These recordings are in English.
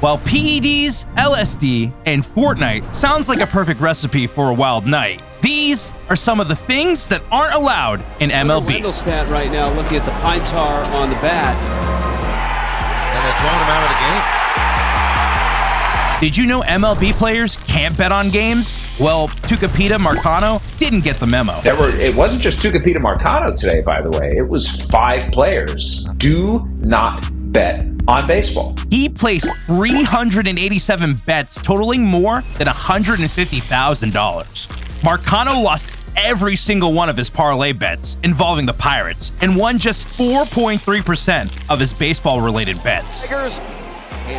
While PEDs, LSD, and Fortnite sounds like a perfect recipe for a wild night, these are some of the things that aren't allowed in MLB. Wendell stat right now, looking at the pine tar on the bat. And they're throwing him out of the game. Did you know MLB players can't bet on games? Well, Tucupita Marcano didn't get the memo. It wasn't just Tucupita Marcano today, by the way. It was 5 players. Do not bet on baseball. He placed 387 bets totaling more than $150,000. Marcano lost every single one of his parlay bets involving the Pirates and won just 4.3% of his baseball-related bets. He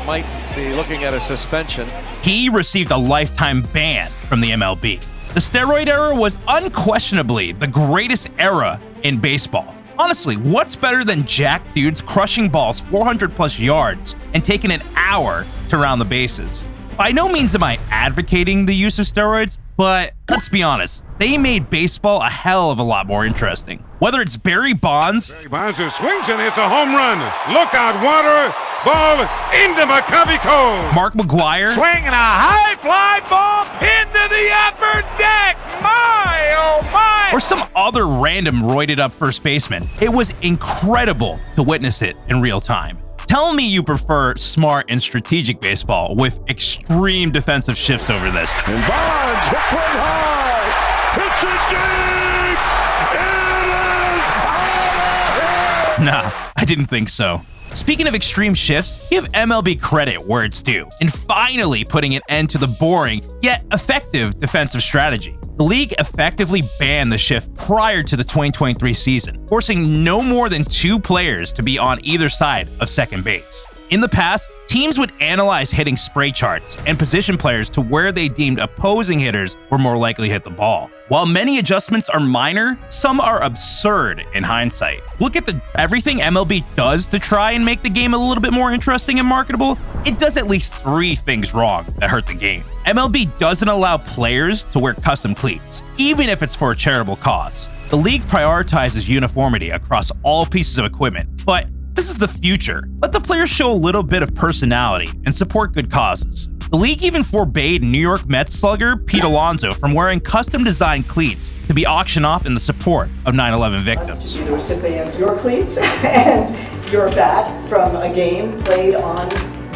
might be looking at a suspension. He received a lifetime ban from the MLB. The steroid era was unquestionably the greatest era in baseball. Honestly, what's better than jack dudes crushing balls 400 plus yards and taking an hour to round the bases? By no means am I advocating the use of steroids, but let's be honest, they made baseball a hell of a lot more interesting. Whether it's Barry Bonds Bonds swings and it's a home run. Look out, water, ball into McCovey Cove. Mark McGwire, Swinging a high fly ball into the upper deck. My, oh my. or some other random roided up first baseman, it was incredible to witness it in real time. Tell me you prefer smart and strategic baseball with extreme defensive shifts over this. And Bonds hits one high. Hits it deep. It is out of here. Nah, I didn't think so. Speaking of extreme shifts, give MLB credit where it's due in finally putting an end to the boring yet effective defensive strategy. The league effectively banned the shift prior to the 2023 season, forcing no more than 2 players to be on either side of second base. In the past, teams would analyze hitting spray charts and position players to where they deemed opposing hitters were more likely to hit the ball. While many adjustments are minor, some are absurd in hindsight. Look at everything MLB does to try and make the game a little bit more interesting and marketable. It does at least 3 things wrong that hurt the game. MLB doesn't allow players to wear custom cleats, even if it's for a charitable cause. The league prioritizes uniformity across all pieces of equipment, but this is the future. Let the players show a little bit of personality and support good causes. The league even forbade New York Mets slugger Pete Alonso from wearing custom-designed cleats to be auctioned off in the support of 9/11 victims. To be the recipient of your cleats and your bat from a game played on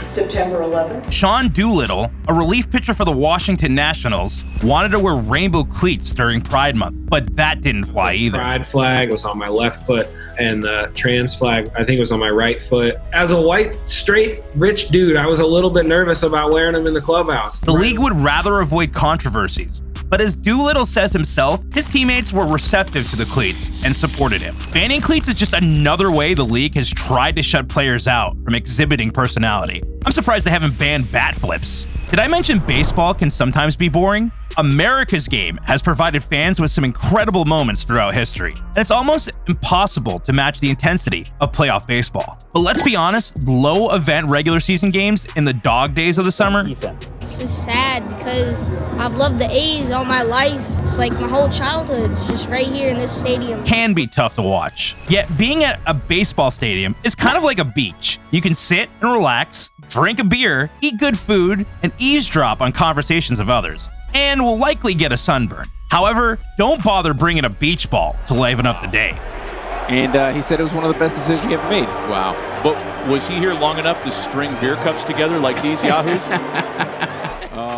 September 11th. Sean Doolittle, a relief pitcher for the Washington Nationals, wanted to wear rainbow cleats during Pride Month, but that didn't fly either. Pride flag was on my left foot, and the trans flag, I think, was on my right foot. As a white, straight, rich dude, I was a little bit nervous about wearing them in the clubhouse. The league would rather avoid controversies, but as Doolittle says himself, his teammates were receptive to the cleats and supported him. Banning cleats is just another way the league has tried to shut players out from exhibiting personality. I'm surprised they haven't banned bat flips. Did I mention baseball can sometimes be boring? America's game has provided fans with some incredible moments throughout history, and it's almost impossible to match the intensity of playoff baseball. But let's be honest, low-event regular season games in the dog days of the summer, it's just sad because I've loved the A's all my life. It's like my whole childhood is just right here in this stadium. Can be tough to watch. Yet being at a baseball stadium is kind of like a beach. You can sit and relax, drink a beer, eat good food, and eavesdrop on conversations of others, and will likely get a sunburn. However, don't bother bringing a beach ball to liven up the day. And he said it was one of the best decisions he ever made. Wow. But was he here long enough to string beer cups together like these yahoos?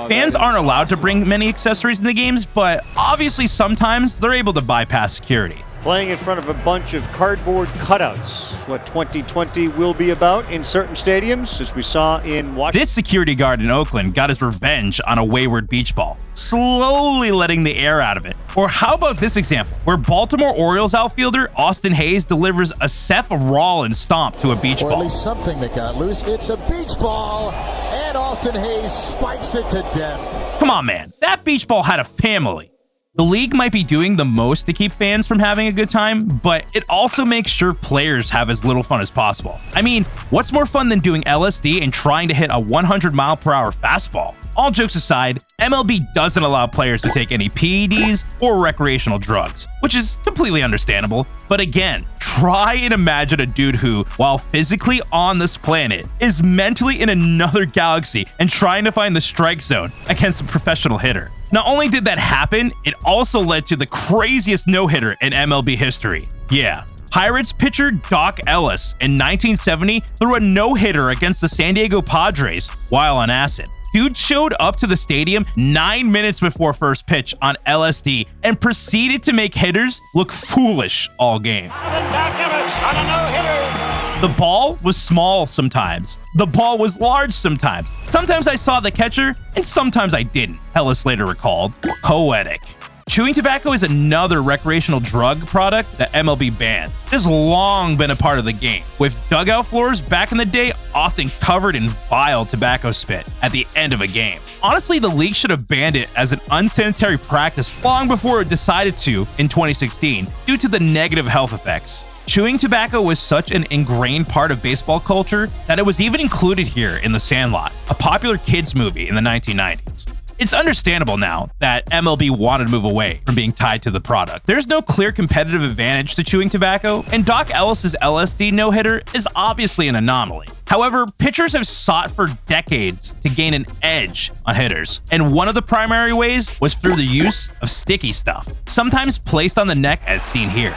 Fans aren't allowed to bring many accessories in the games, but obviously sometimes they're able to bypass security. Playing in front of a bunch of cardboard cutouts. What 2020 will be about in certain stadiums, as we saw in Washington. This security guard in Oakland got his revenge on a wayward beach ball, slowly letting the air out of it. Or how about this example, where Baltimore Orioles outfielder Austin Hayes delivers a Seth Rollins stomp to a beach ball. Or at least something that got loose. It's a beach ball, and Austin Hayes spikes it to death. Come on, man. That beach ball had a family. The league might be doing the most to keep fans from having a good time, but it also makes sure players have as little fun as possible. I mean, what's more fun than doing LSD and trying to hit a 100-mile-per-hour fastball? All jokes aside, MLB doesn't allow players to take any PEDs or recreational drugs, which is completely understandable. But again, Try and imagine a dude who, while physically on this planet, is mentally in another galaxy and trying to find the strike zone against a professional hitter. Not only did that happen, it also led to the craziest no-hitter in MLB history. Yeah. Pirates pitcher Doc Ellis in 1970 threw a no-hitter against the San Diego Padres while on acid. Dude showed up to the stadium 9 minutes before first pitch on LSD and proceeded to make hitters look foolish all game. The ball was small sometimes. The ball was large sometimes. Sometimes I saw the catcher and sometimes I didn't, Ellis later recalled. Poetic. Chewing tobacco is another recreational drug product that MLB banned. It has long been a part of the game, with dugout floors back in the day often covered in vile tobacco spit at the end of a game. Honestly, the league should have banned it as an unsanitary practice long before it decided to in 2016 due to the negative health effects. Chewing tobacco was such an ingrained part of baseball culture that it was even included here in The Sandlot, a popular kids movie in the 1990s. It's understandable now that MLB wanted to move away from being tied to the product. There's no clear competitive advantage to chewing tobacco, and Doc Ellis's LSD no-hitter is obviously an anomaly. However, pitchers have sought for decades to gain an edge on hitters, and one of the primary ways was through the use of sticky stuff, sometimes placed on the neck as seen here.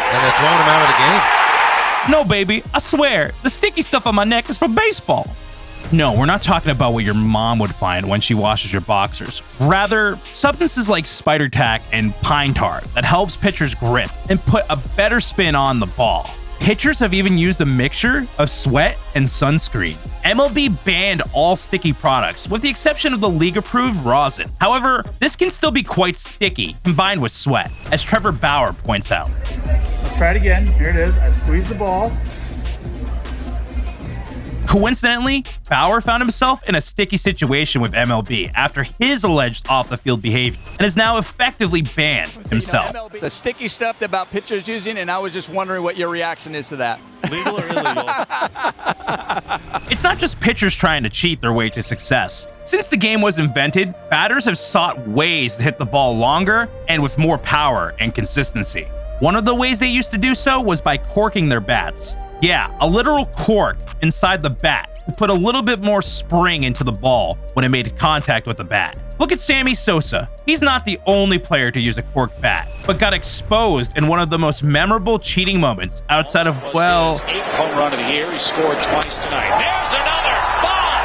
And they're throwing him out of the game. No, baby, I swear, the sticky stuff on my neck is for baseball. No, we're not talking about what your mom would find when she washes your boxers. Rather, substances like spider tack and pine tar that helps pitchers grip and put a better spin on the ball. Pitchers have even used a mixture of sweat and sunscreen. MLB banned all sticky products, with the exception of the league-approved rosin. However, this can still be quite sticky, combined with sweat, as Trevor Bauer points out. Let's try it again. Here it is. I squeeze the ball. Coincidentally, Bauer found himself in a sticky situation with MLB after his alleged off-the-field behavior and is now effectively banned himself. The sticky stuff about pitchers using, and I was just wondering what your reaction is to that. Legal or illegal? It's not just pitchers trying to cheat their way to success. Since the game was invented, batters have sought ways to hit the ball longer and with more power and consistency. One of the ways they used to do so was by corking their bats. Yeah, a literal cork inside the bat to put a little bit more spring into the ball when it made contact with the bat. Look at Sammy Sosa. He's not the only player to use a corked bat, but got exposed in one of the most memorable cheating moments outside of, well... His 8th home run of the year. He scored twice tonight. There's another bomb!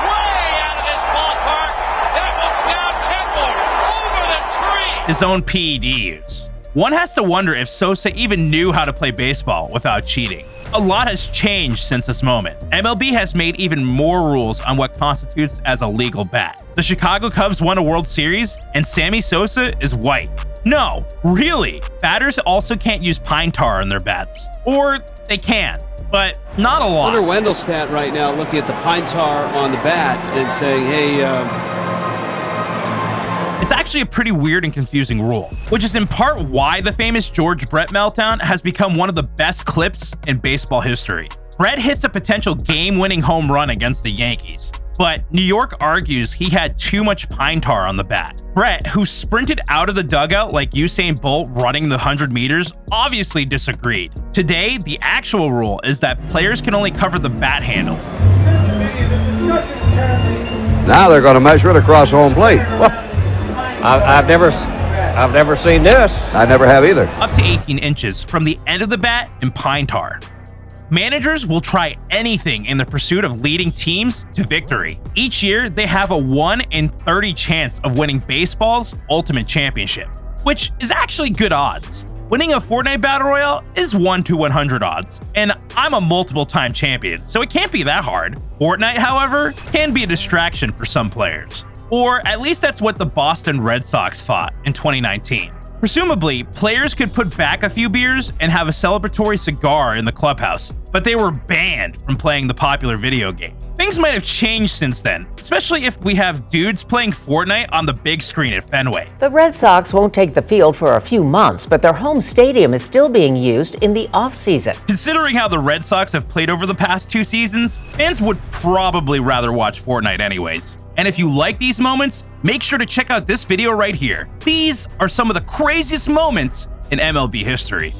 Way out of this ballpark! That one's down Kenmore! Over the tree! His own PEDs. One has to wonder if Sosa even knew how to play baseball without cheating. A lot has changed since this moment. MLB has made even more rules on what constitutes as a legal bat. The Chicago Cubs won a World Series, and Sammy Sosa is white. No, really. Batters also can't use pine tar on their bats. Or they can, but not a lot. Hunter Wendelstedt right now looking at the pine tar on the bat and saying, hey, It's actually a pretty weird and confusing rule, which is in part why the famous George Brett meltdown has become one of the best clips in baseball history. Brett hits a potential game-winning home run against the Yankees, but New York argues he had too much pine tar on the bat. Brett, who sprinted out of the dugout like Usain Bolt running the 100 meters, obviously disagreed. Today, the actual rule is that players can only cover the bat handle. Now they're going to measure it across home plate. Well, I've never seen this. I never have either. Up to 18 inches from the end of the bat in pine tar. Managers will try anything in the pursuit of leading teams to victory. Each year, they have a 1 in 30 chance of winning baseball's ultimate championship, which is actually good odds. Winning a Fortnite Battle Royale is 1 to 100 odds, and I'm a multiple-time champion, so it can't be that hard. Fortnite, however, can be a distraction for some players. Or at least that's what the Boston Red Sox thought in 2019. Presumably, players could put back a few beers and have a celebratory cigar in the clubhouse, but they were banned from playing the popular video game. Things might have changed since then, especially if we have dudes playing Fortnite on the big screen at Fenway. The Red Sox won't take the field for a few months, but their home stadium is still being used in the off-season. Considering how the Red Sox have played over the past 2 seasons, fans would probably rather watch Fortnite anyways. And if you like these moments, make sure to check out this video right here. These are some of the craziest moments in MLB history.